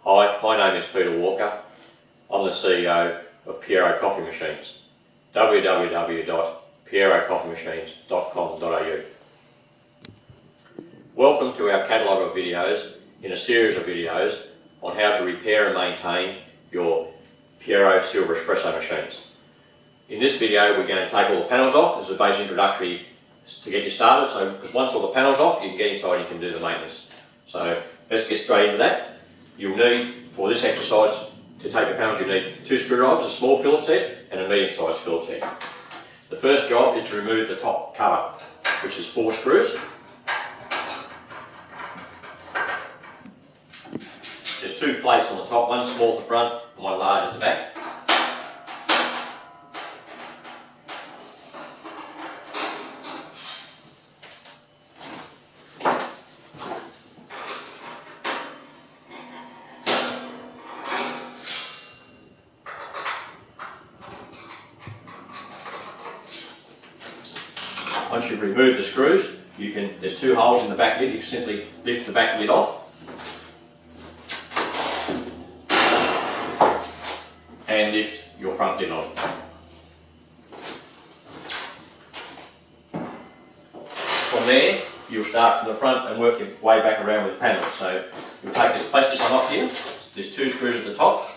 Hi, my name is Peter Walker. I'm the CEO of Pierro Coffee Machines. www.pierrocoffeemachines.com.au. Welcome to our catalogue of videos in a series of videos on how to repair and maintain your Pierro silver espresso machines. In this video we're going to take all the panels off as a base introductory to get you started, so because once all the panels off you can get inside and you can do the maintenance. So let's get straight into that. You'll need, for this exercise, to take the panels, you need 2 screwdrivers, a small Phillips head and a medium-sized Phillips head. The first job is to remove the top cover, which is 4 screws. There's 2 plates on the top, one small at the front and one large at the back. Once you've removed the screws, there's 2 holes in the back lid, you can simply lift the back lid off and lift your front lid off. From there, you'll start from the front and work your way back around with the panels. So you'll take this plastic one off here, there's 2 screws at the top.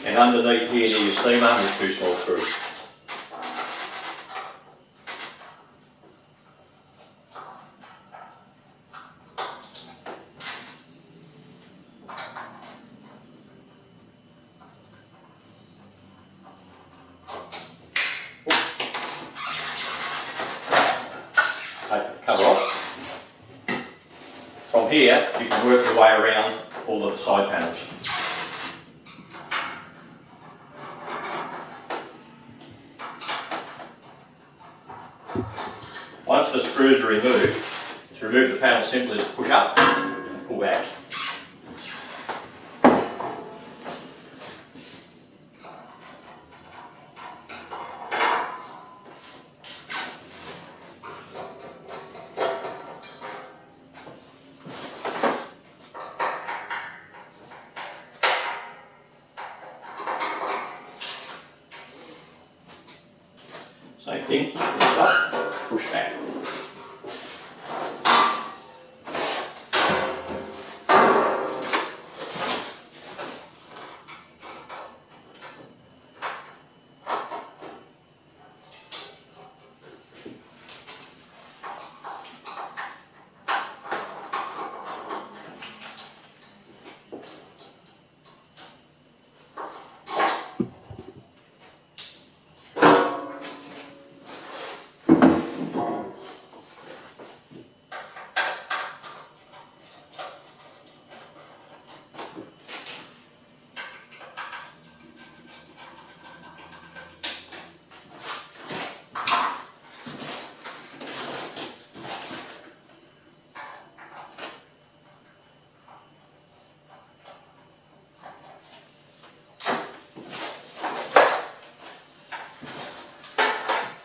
And underneath here near your steam arm is 2 small screws. Take the cover off. From here you can work your way around all the side panels. Once the screws are removed, to remove the panel simply is push up and pull back. Same thing, push up, push back.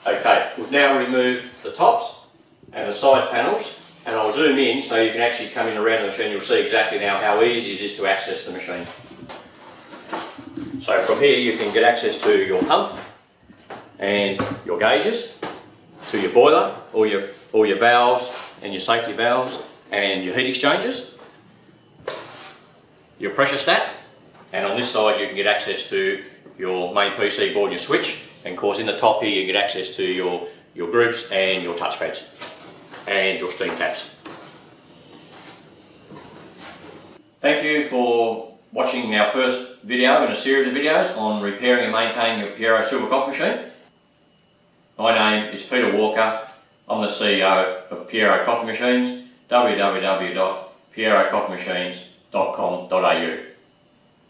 Okay, we've now removed the tops and the side panels, and I'll zoom in so you can actually come in around the machine. You'll see exactly now how easy it is to access the machine. So from here you can get access to your pump and your gauges, to your boiler, all your valves and your safety valves and your heat exchangers, your pressure stat, and on this side you can get access to your main PC board, your switch, and of course in the top here you get access to your groups and your touchpads and your steam taps. Thank you for watching our first video in a series of videos on repairing and maintaining your Pierro silver coffee machine. My name is Peter Walker. I'm the CEO of Pierro Coffee Machines. www.pierrocoffeemachines.com.au.